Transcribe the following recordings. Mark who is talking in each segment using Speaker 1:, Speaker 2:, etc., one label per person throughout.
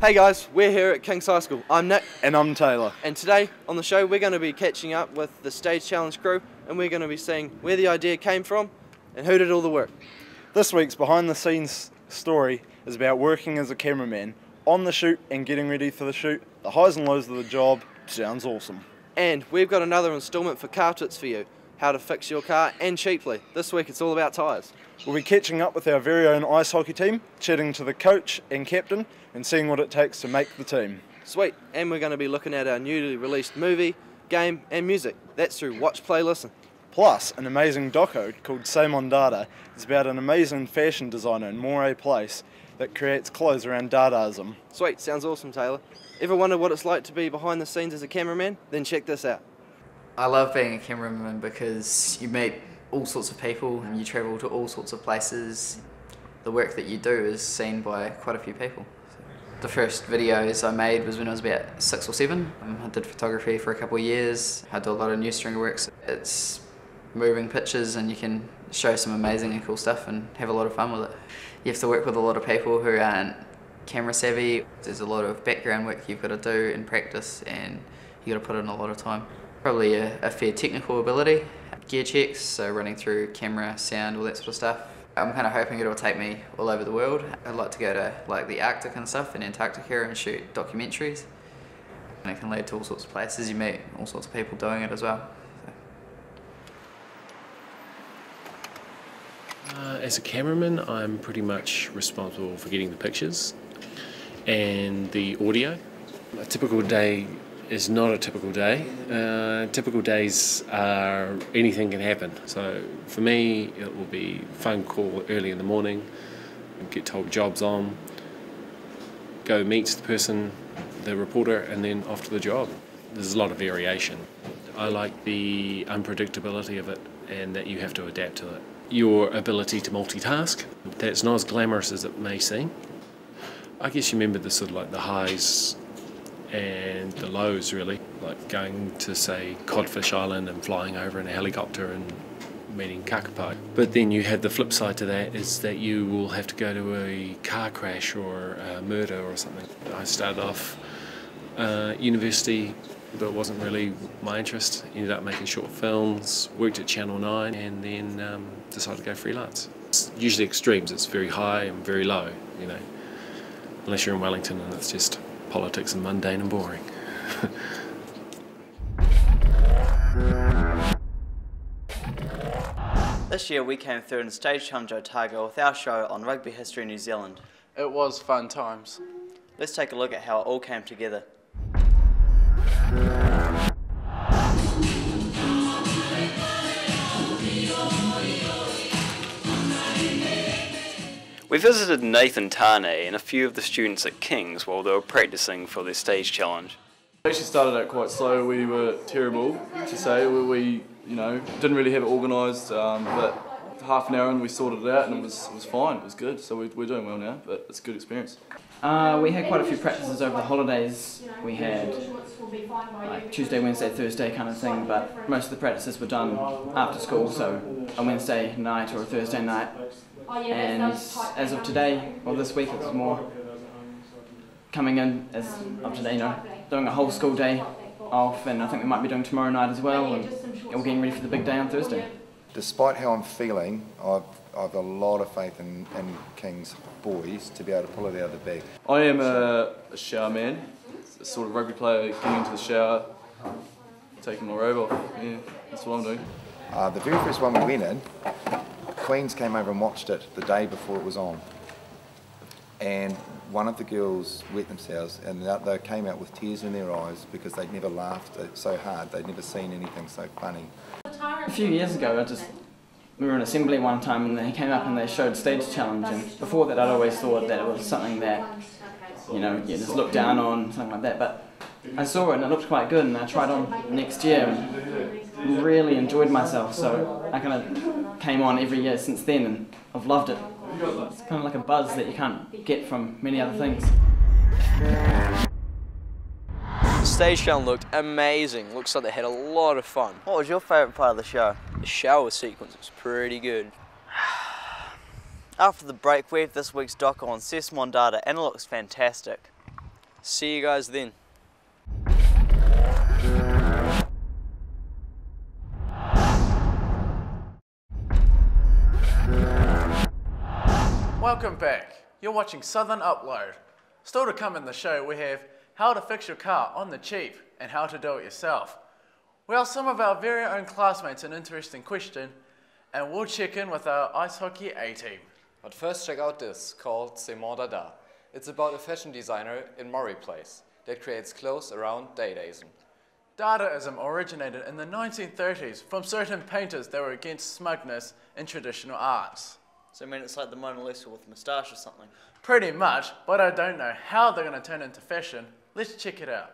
Speaker 1: Hey guys, we're here at King's High School. I'm Nick.
Speaker 2: And I'm Taylor.
Speaker 1: And today on the show we're going to be catching up with the Stage Challenge crew, and we're going to be seeing where the idea came from and who did all the work.
Speaker 2: This week's behind the scenes story is about working as a cameraman, on the shoot and getting ready for the shoot, the highs and lows of the job. Sounds awesome.
Speaker 1: And we've got another instalment for car tips for you, how to fix your car and cheaply. This week it's all about tyres.
Speaker 2: We'll be catching up with our very own ice hockey team, chatting to the coach and captain and seeing what it takes to make the team.
Speaker 1: Sweet, and we're going to be looking at our newly released movie, game and music. That's through Watch, Play, Listen.
Speaker 2: Plus, an amazing doco called Seymour Dada is about an amazing fashion designer in Moray Place that creates clothes around Dadaism.
Speaker 1: Sweet, sounds awesome, Taylor. Ever wonder what it's like to be behind the scenes as a cameraman? Then check this out.
Speaker 3: I love being a cameraman because you meet all sorts of people and you travel to all sorts of places. The work that you do is seen by quite a few people. The first videos I made was when I was about 6 or 7. I did photography for a couple of years. I do a lot of news stringer works. It's moving pictures and you can show some amazing and cool stuff and have a lot of fun with it. You have to work with a lot of people who aren't camera savvy. There's a lot of background work you've got to do and practice, and you've got to put in a lot of time. Probably a fair technical ability, gear checks, so running through camera, sound, all that sort of stuff. I'm kind of hoping it'll take me all over the world. I'd like to go to like the Arctic and stuff, in Antarctica, and shoot documentaries. And it can lead to all sorts of places. You meet all sorts of people doing it as well.
Speaker 4: As a cameraman, I'm pretty much responsible for getting the pictures and the audio. A typical day is not a typical day. Typical days are anything can happen. So for me, it will be phone call early in the morning, get told job's on, go meet the person, the reporter, and then off to the job. There's a lot of variation. I like the unpredictability of it and that you have to adapt to it. Your ability to multitask, that's not as glamorous as it may seem. I guess you remember the sort of like the highs and the lows, really, like going to, say, Codfish Island and flying over in a helicopter and meeting kakapo. But then you have the flip side to that, is that you will have to go to a car crash or a murder or something. I started off university, but it wasn't really my interest. Ended up making short films, worked at Channel 9, and then decided to go freelance. It's usually extremes, it's very high and very low, you know, unless you're in Wellington and it's just politics and mundane and boring.
Speaker 5: This year we came third in Stage Challenge Otago with our show on Rugby History New Zealand.
Speaker 6: It was fun times.
Speaker 5: Let's take a look at how it all came together. We visited Nathan Tane and a few of the students at King's while they were practicing for their stage challenge.
Speaker 6: We actually started out quite slow. We were terrible to say. We didn't really have it organised, but half an hour and we sorted it out and it was fine. It was good. So we're doing well now, but it's a good experience.
Speaker 7: We had quite a few practices over the holidays. We had like Tuesday, Wednesday, Thursday kind of thing, but most of the practices were done after school, so a Wednesday night or a Thursday night. And as of today, or this week, it was more coming in as of today, doing a whole school day off, and I think we might be doing tomorrow night as well, and all getting ready for the big day on Thursday.
Speaker 8: Despite how I'm feeling, I've a lot of faith in King's boys to be able to pull it out of the bag.
Speaker 6: I am a shower man, a sort of rugby player, getting into the shower, taking my robe off. Yeah, that's what I'm doing.
Speaker 8: The very first one we went in, Queens came over and watched it the day before it was on, and one of the girls wet themselves and they came out with tears in their eyes because they'd never laughed so hard, they'd never seen anything so funny.
Speaker 7: A few years ago I just we were in assembly one time and they came up and they showed stage challenge, and before that I'd always thought that it was something that, you know, you just look down on, something like that, but I saw it and it looked quite good and I tried on next year and really enjoyed myself, so I kind of came on every year since then and I've loved it. It's kind of like a buzz that you can't get from many other things.
Speaker 9: The stage challenge looked amazing. Looks like they had a lot of fun.
Speaker 10: What was your favourite part of the show?
Speaker 9: The shower sequence was pretty good.
Speaker 10: After the break, we have this week's doco on Seymour Dada and it looks fantastic.
Speaker 9: See you guys then.
Speaker 11: Welcome back. You're watching Southern Upload. Still to come in the show, we have how to fix your car on the cheap and how to do it yourself. We asked some of our very own classmates an interesting question, and we'll check in with our ice hockey A-team.
Speaker 12: But first check out this, called Seymour Dada. It's about a fashion designer in Murray Place that creates clothes around Dadaism.
Speaker 11: Dadaism originated in the 1930s from certain painters that were against smugness in traditional arts.
Speaker 10: So I mean it's like the Mona Lisa with a moustache or something?
Speaker 11: Pretty much, but I don't know how they're going to turn into fashion. Let's check it out.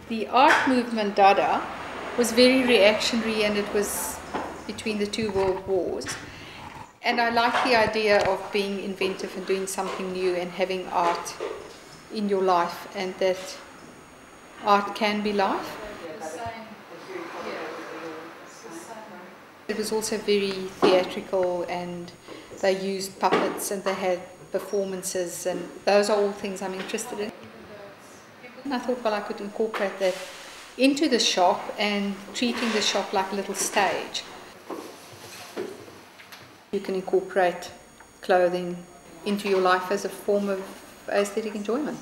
Speaker 13: The art movement Dada was very reactionary, and it was between the two world wars. And I like the idea of being inventive and doing something new and having art in your life, and that art can be life. It was also very theatrical, and they used puppets and they had performances, and those are all things I'm interested in. And I thought, well, I could incorporate that into the shop and treating the shop like a little stage. You can incorporate clothing into your life as a form of aesthetic enjoyment.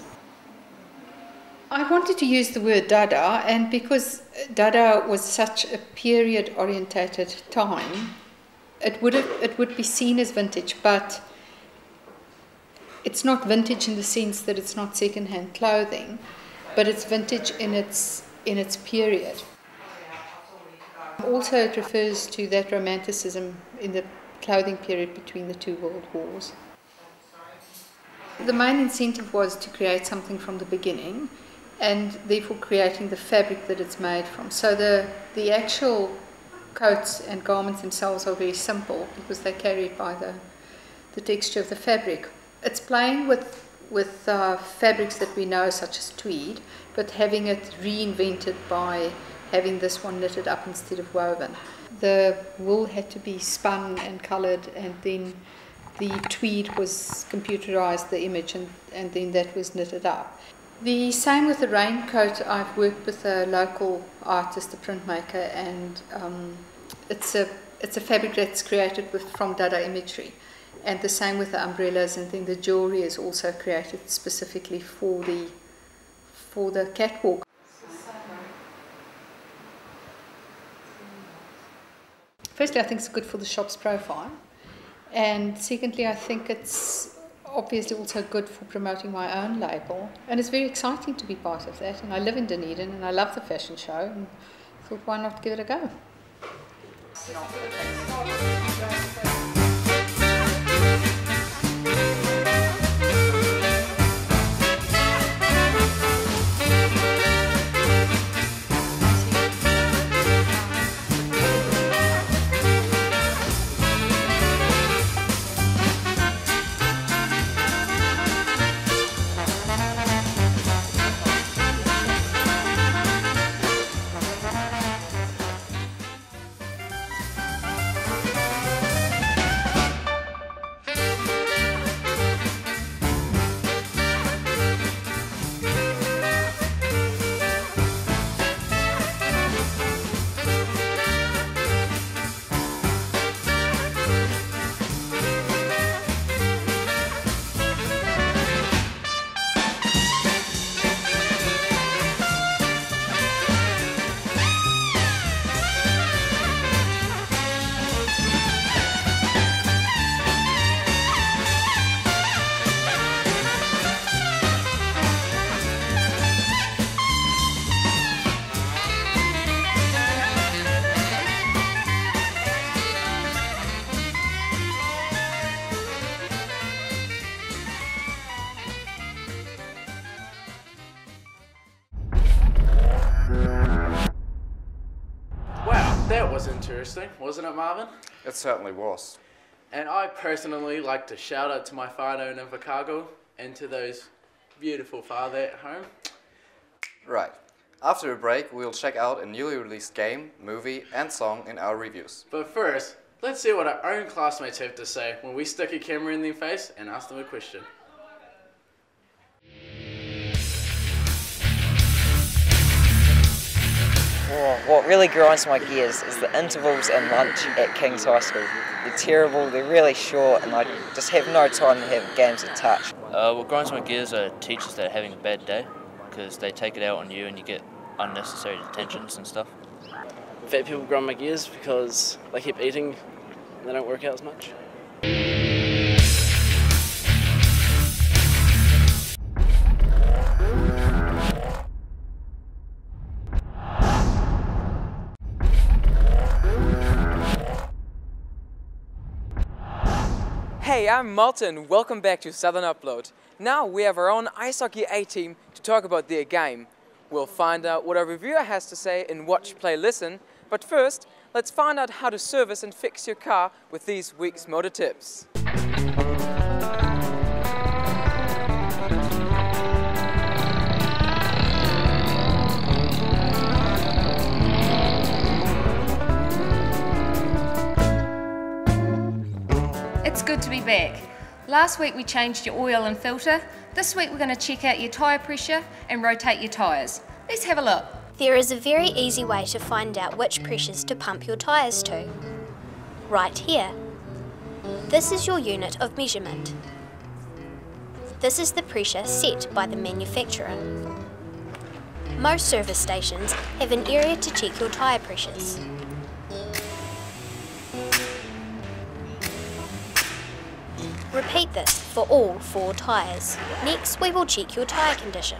Speaker 13: I wanted to use the word Dada, and because Dada was such a period-orientated time, it would be seen as vintage, but it's not vintage in the sense that it's not second-hand clothing, but it's vintage in its period. Also, it refers to that romanticism in the clothing period between the two world wars. The main incentive was to create something from the beginning, and therefore creating the fabric that it's made from. So the actual coats and garments themselves are very simple because they're carried by the texture of the fabric. It's playing with fabrics that we know, such as tweed, but having it reinvented by having this one knitted up instead of woven. The wool had to be spun and coloured, and then the tweed was computerized, the image, and then that was knitted up. The same with the raincoat. I've worked with a local artist, a printmaker, and it's a fabric that's created from Dada imagery. And the same with the umbrellas, and then the jewellery is also created specifically for the catwalk. Firstly, I think it's good for the shop's profile, and secondly, I think it's obviously also good for promoting my own label, and it's very exciting to be part of that. And I live in Dunedin, and I love the fashion show, and thought, why not give it a go?
Speaker 11: was interesting, wasn't it, Marvin?
Speaker 12: It certainly was.
Speaker 11: And I personally like to shout out to my whānau in Invercargill and to those beautiful whānau at home.
Speaker 12: Right. After a break, we'll check out a newly released game, movie, and song in our reviews.
Speaker 11: But first, let's see what our own classmates have to say when we stick a camera in their face and ask them a question.
Speaker 14: Oh, what really grinds my gears is the intervals and lunch at King's High School. They're terrible, they're really short, and I just have no time to have games of touch.
Speaker 15: What grinds my gears are teachers that are having a bad day, because they take it out on you and you get unnecessary detentions and stuff.
Speaker 16: Fat people grind my gears because they keep eating and they don't work out as much.
Speaker 17: Hey, I'm Martin. Welcome back to Southern Upload. Now we have our own ice hockey A team to talk about their game. We'll find out what our reviewer has to say in Watch, Play, Listen. But first, let's find out how to service and fix your car with these week's motor tips.
Speaker 18: It's good to be back. Last week we changed your oil and filter. This week we're going to check out your tyre pressure and rotate your tyres. Let's have a look.
Speaker 19: There is a very easy way to find out which pressures to pump your tyres to. Right here. This is your unit of measurement. This is the pressure set by the manufacturer. Most service stations have an area to check your tyre pressures. Repeat this for all 4 tyres. Next, we will check your tyre condition.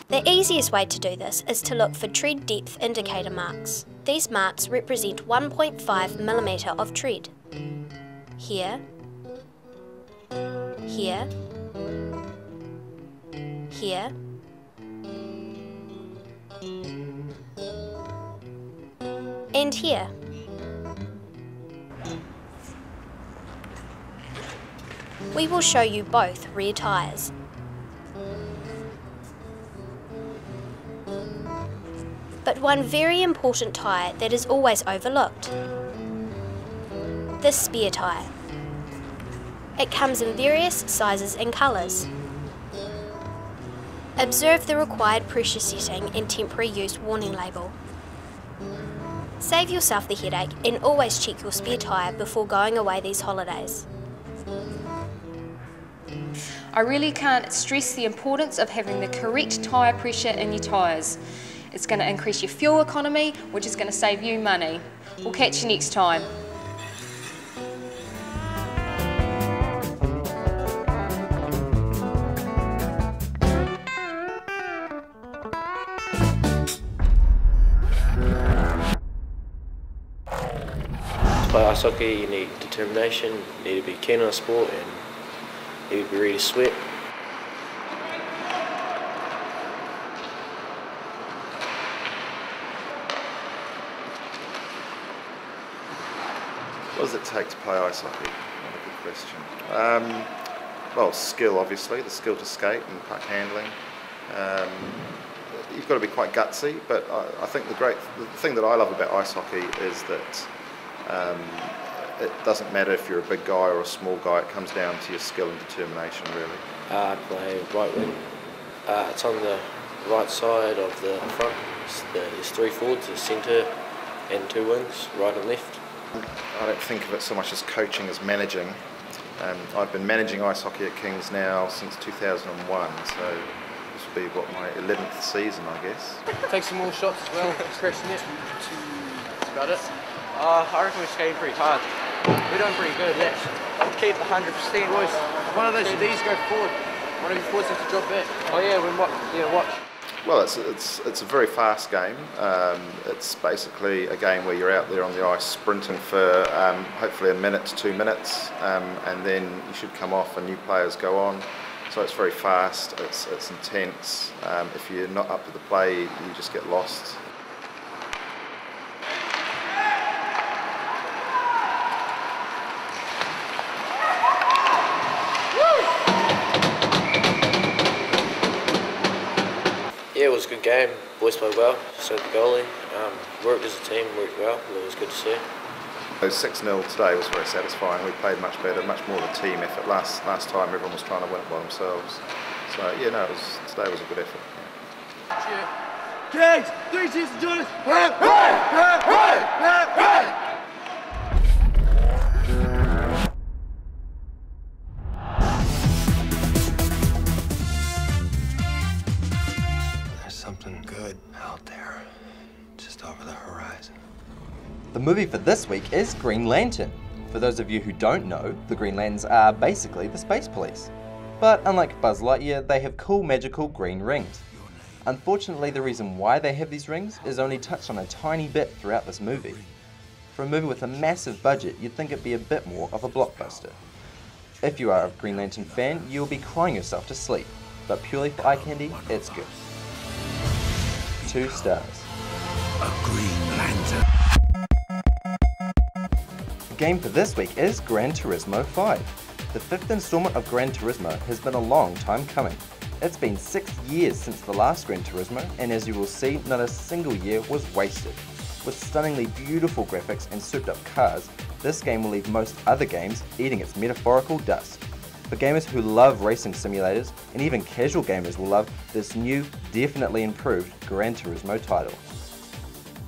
Speaker 19: The easiest way to do this is to look for tread depth indicator marks. These marks represent 1.5mm of tread. Here, here, here, and here. We will show you both rear tyres. But one very important tyre that is always overlooked. The spare tyre. It comes in various sizes and colours. Observe the required pressure setting and temporary use warning label. Save yourself the headache and always check your spare tyre before going away these holidays.
Speaker 18: I really can't stress the importance of having the correct tyre pressure in your tyres. It's going to increase your fuel economy, which is going to save you money. We'll catch you next time.
Speaker 4: To play ice hockey, you need determination, you need to be keen on a sport, and you need to be ready to sweat.
Speaker 20: What does it take to play ice hockey? Not a good question. Well, skill, obviously, the skill to skate and puck handling. You've got to be quite gutsy, but I think the thing that I love about ice hockey is that it doesn't matter if you're a big guy or a small guy, it comes down to your skill and determination, really.
Speaker 4: I play right wing. It's on the right side of the front. There's 3 forwards, a centre and 2 wings, right and left.
Speaker 20: I don't think of it so much as coaching as managing. I've been managing ice hockey at King's now since 2001, so this will be my 11th season, I guess.
Speaker 16: Take some more shots as well, pressing it. That's about it.
Speaker 10: I reckon we're skating pretty hard. We're doing pretty good.
Speaker 16: Yeah.
Speaker 10: Keep 100%.
Speaker 16: Boys, one of those D's go forward. One of your forwards has to drop back.
Speaker 10: Oh yeah, watch.
Speaker 20: Well, it's a very fast game. It's basically a game where you're out there on the ice sprinting for hopefully a minute to 2 minutes, and then you should come off and new players go on. So it's very fast, it's intense. If you're not up to the play, you just get lost.
Speaker 21: Yeah, it was a good game. Boys played well, so the goalie. Worked as a team, worked well. It was good to see.
Speaker 20: 6-0 today was very satisfying. We played much better, much more of a team effort. Last time everyone was trying to win it by themselves. So yeah, no, today was a good effort.
Speaker 22: Kids, 3 seasons, Jonas! Hey, hey, hey, hey, hey!
Speaker 23: There's something good out there, just over the horizon.
Speaker 24: The movie for this week is Green Lantern. For those of you who don't know, the Green Lanterns are basically the space police. But unlike Buzz Lightyear, they have cool magical green rings. Unfortunately, the reason why they have these rings is only touched on a tiny bit throughout this movie. For a movie with a massive budget, you'd think it'd be a bit more of a blockbuster. If you are a Green Lantern fan, you'll be crying yourself to sleep, but purely for eye candy, it's good. 2 stars.
Speaker 22: A Green Lantern.
Speaker 24: The game for this week is Gran Turismo 5. The 5th installment of Gran Turismo has been a long time coming. It's been 6 years since the last Gran Turismo, and as you will see, not a single year was wasted. With stunningly beautiful graphics and souped up cars, this game will leave most other games eating its metaphorical dust. For gamers who love racing simulators, and even casual gamers will love this new, definitely improved Gran Turismo title.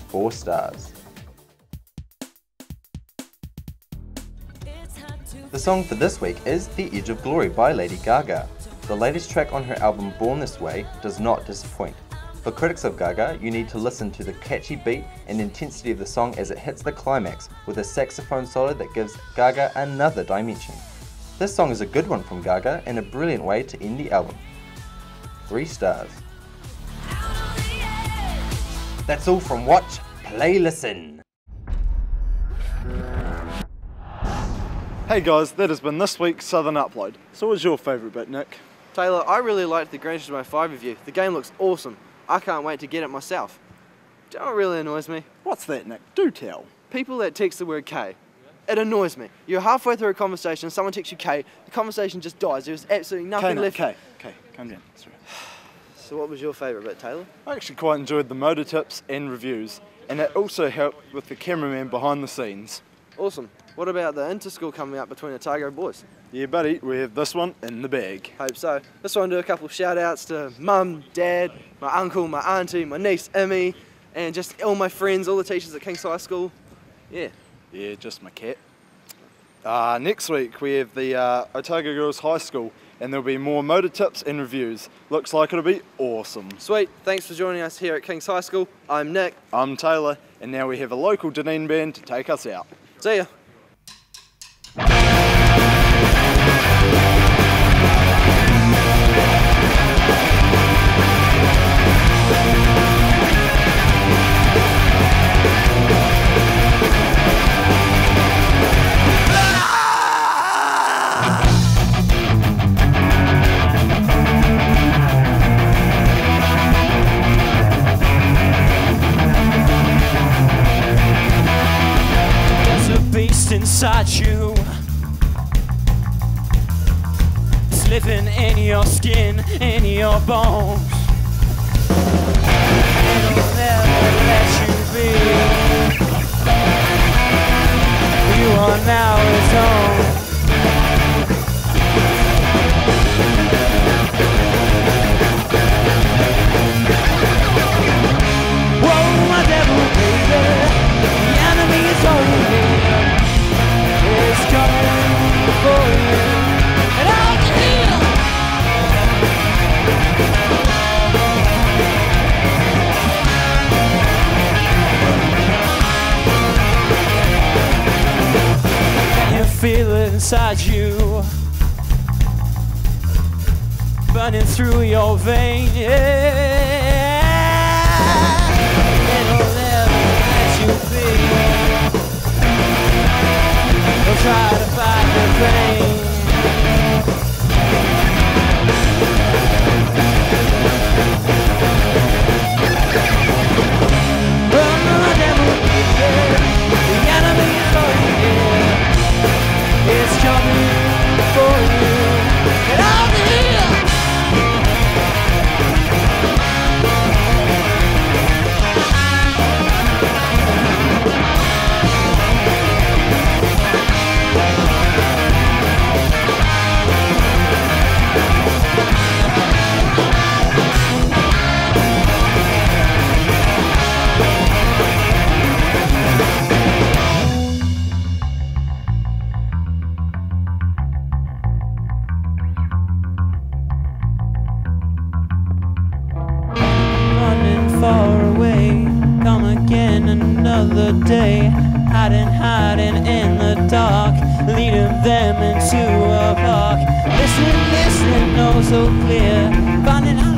Speaker 24: 4 stars. The song for this week is The Edge of Glory by Lady Gaga. The latest track on her album Born This Way does not disappoint. For critics of Gaga, you need to listen to the catchy beat and intensity of the song as it hits the climax with a saxophone solo that gives Gaga another dimension. This song is a good one from Gaga and a brilliant way to end the album. 3 stars. That's all from Watch, Play, Listen.
Speaker 2: Hey guys, that has been this week's Southern Upload. So what's your favourite bit, Nick?
Speaker 1: Taylor, I really liked the Gran Turismo 5 review. The game looks awesome. I can't wait to get it myself. Do you know what really annoys me?
Speaker 2: What's that, Nick? Do tell.
Speaker 1: People that text the word K. It annoys me. You're halfway through a conversation, someone texts you K, the conversation just dies. There's absolutely nothing left.
Speaker 2: K, calm down.
Speaker 1: So what was your favourite bit, Taylor?
Speaker 2: I actually quite enjoyed the motor tips and reviews, and it also helped with the cameraman behind the scenes.
Speaker 1: Awesome. What about the inter-school coming up between Otago boys?
Speaker 2: Yeah, buddy, we have this one in the bag.
Speaker 1: Hope so. Just want to do a couple of shout-outs to Mum, Dad, my uncle, my auntie, my niece, Emmy, and just all my friends, all the teachers at King's High School. Yeah.
Speaker 2: Yeah, just my cat. Next week we have the Otago Girls High School, and there'll be more motor tips and reviews. Looks like it'll be awesome.
Speaker 1: Sweet. Thanks for joining us here at King's High School. I'm Nick.
Speaker 2: I'm Taylor, and now we have a local Dunedin band to take us out.
Speaker 1: See ya.
Speaker 25: Inside you, it's living in your skin, in your bones. It'll never let you be. You are now its own. Whoa, my devil baby, the enemy is over. It's coming for you, and I'll heal. Can you feel it inside you, burning through your veins? Yeah. try to fight the pain. Run, run, devil, the enemy is already here. It's coming for you. Get out of here! Far away, come again another day, hiding in the dark, leading them into a park. Listen, listen, oh so clear, finding out